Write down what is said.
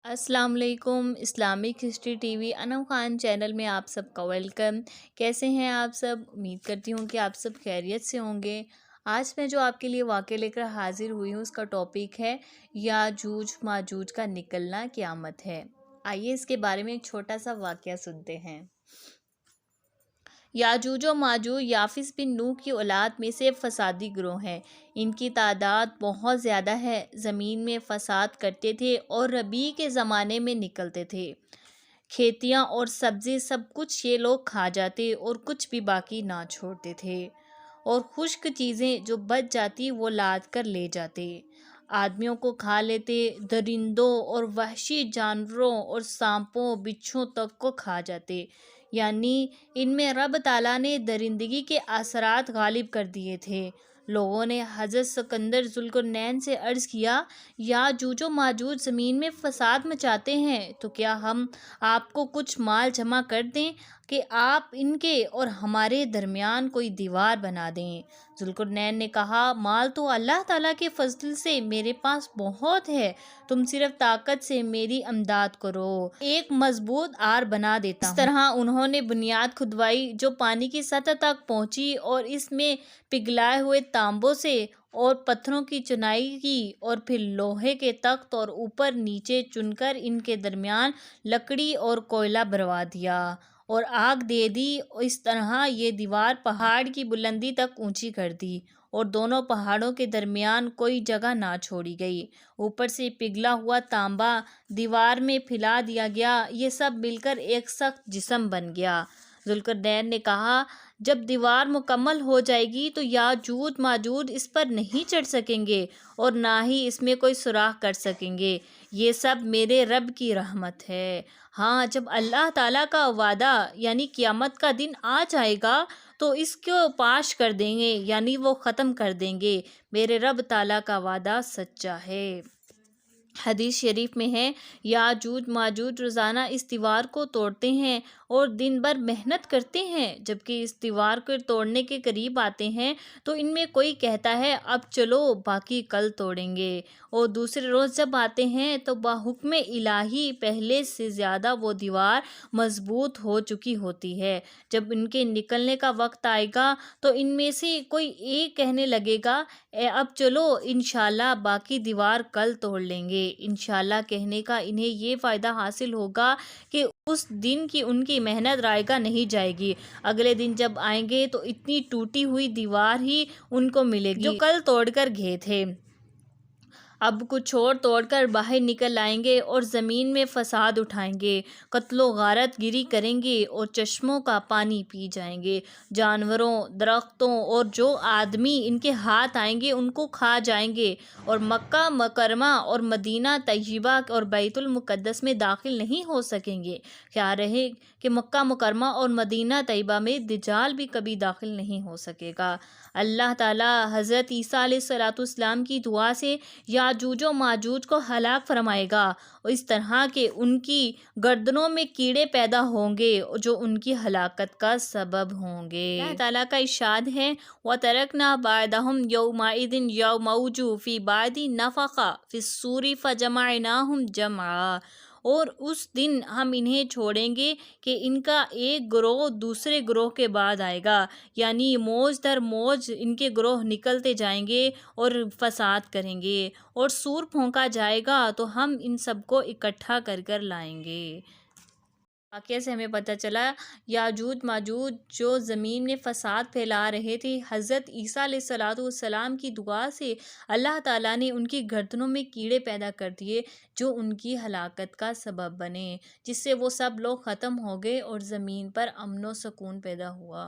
अस्सलाम वालेकुम। Islamic history TV Anam Khan channel में आप सबका वेलकम। कैसे हैं आप सब? उम्मीद करती हूँ कि आप सब खैरियत से होंगे। आज मैं जो आपके लिए वाक़या लेकर हाजिर हुई हूँ उसका टॉपिक है याजूज माजूज का निकलना क़यामत है। आइए इसके बारे में एक छोटा सा वाक़या सुनते हैं। याजूज व माजूज याफिस बिन नूह की औलाद में से फसादी गिरोह हैं। इनकी तादाद बहुत ज़्यादा है। ज़मीन में फसाद करते थे और रबी के ज़माने में निकलते थे। खेतियाँ और सब्ज़ी सब कुछ ये लोग खा जाते और कुछ भी बाकी ना छोड़ते थे, और खुश्क चीज़ें जो बच जाती वो लाद कर ले जाते। आदमियों को खा लेते, दरिंदों और वहशी जानवरों और सांपों बिच्छुओं तक को खा जाते। यानी इनमें रब ताला ने दरिंदगी के असरात गालिब कर दिए थे। लोगों ने हज़रत सिकंदर ज़ुल्करनैन से अर्ज़ किया, याजूज व माजूज ज़मीन में फ़साद मचाते हैं, तो क्या हम आपको कुछ माल जमा कर दें कि आप इनके और हमारे दरमियान कोई दीवार बना दें। ज़ुल्करनैन ने कहा, माल तो अल्लाह ताला के फजल से मेरे पास बहुत है, तुम सिर्फ ताकत से मेरी अमदाद करो, एक मजबूत आर बना देता हूँ। इस तरह उन्होंने बुनियाद खुदवाई जो पानी की सतह तक पहुंची, और इसमें पिघलाए हुए तांबों से और पत्थरों की चुनाई की, और फिर लोहे के तख्त और ऊपर नीचे चुनकर इनके दरमियान लकड़ी और कोयला भरवा दिया और आग दे दी। इस तरह ये दीवार पहाड़ की बुलंदी तक ऊंची कर दी और दोनों पहाड़ों के दरमियान कोई जगह ना छोड़ी गई। ऊपर से पिघला हुआ तांबा दीवार में फैला दिया गया। ये सब मिलकर एक सख्त जिस्म बन गया। ज़ुल्करनैन ने कहा, जब दीवार मुकम्मल हो जाएगी तो याजूज माजूज इस पर नहीं चढ़ सकेंगे और ना ही इसमें कोई सुराख कर सकेंगे। ये सब मेरे रब की रहमत है। हाँ, जब अल्लाह ताला का वादा यानी क़यामत का दिन आ जाएगा तो इसको पाश कर देंगे, यानी वो ख़त्म कर देंगे। मेरे रब ताला का वादा सच्चा है। हदीस शरीफ में है, याजूज माजूज रोज़ाना इस दीवार को तोड़ते हैं और दिन भर मेहनत करते हैं, जबकि इस दीवार को तोड़ने के करीब आते हैं तो इनमें कोई कहता है, अब चलो बाकी कल तोड़ेंगे, और दूसरे रोज़ जब आते हैं तो बाहुक्म इलाही पहले से ज़्यादा वो दीवार मजबूत हो चुकी होती है। जब इनके निकलने का वक्त आएगा तो इनमें से कोई एक कहने लगेगा, अब चलो इंशाल्लाह बाकी दीवार कल तोड़ लेंगे। इंशाल्लाह कहने का इन्हें ये फ़ायदा हासिल होगा कि उस दिन की उनकी मेहनत रायगा नहीं जाएगी। अगले दिन जब आएंगे तो इतनी टूटी हुई दीवार ही उनको मिलेगी जो कल तोड़कर गए थे। अब कुछ और तोड़कर बाहर निकल आएंगे और ज़मीन में फसाद उठाएंगे, कत्लो गारत गिरी करेंगे और चश्मों का पानी पी जाएंगे। जानवरों, दरख्तों और जो आदमी इनके हाथ आएंगे उनको खा जाएंगे, और मक्का मुकरमा और मदीना तय्यबा और बैतुल मुक़द्दस में दाखिल नहीं हो सकेंगे। क्या रहे कि मक्का मुकरमा और मदीना तय्यबा में दज्जाल भी कभी दाखिल नहीं हो सकेगा। अल्लाह ताला हज़रत ईसा अलैहिस्सलाम की दुआ से याजूज व माजूज को हलाक फरमाएगा, और इस तरह के उनकी गर्दनों में कीड़े पैदा होंगे जो उनकी हलाकत का सबब होंगे। अल्लाह ताला का इरशाद है, व तरकना बादहुम यौमाइदिन यौमौजू फी बादी नफ़क़ा फ़िस्सूरी फ़जमअनाहुम जमआ, और उस दिन हम इन्हें छोड़ेंगे कि इनका एक ग्रोह दूसरे ग्रोह के बाद आएगा, यानी मौज दर मौज इनके ग्रोह निकलते जाएंगे और फसाद करेंगे, और सूर फूंका जाएगा तो हम इन सबको इकट्ठा कर कर लाएंगे। वाक़या से हमें पता चला, याजूज माजूज जो ज़मीन में फ़साद फैला रहे थे, हज़रत ईसा अलैहिस्सलाम की दुआ से अल्लाह ताला ने उनकी गर्दनों में कीड़े पैदा कर दिए जो उनकी हलाकत का सबब बने, जिससे वो सब लोग ख़त्म हो गए और ज़मीन पर अमन व सुकून पैदा हुआ।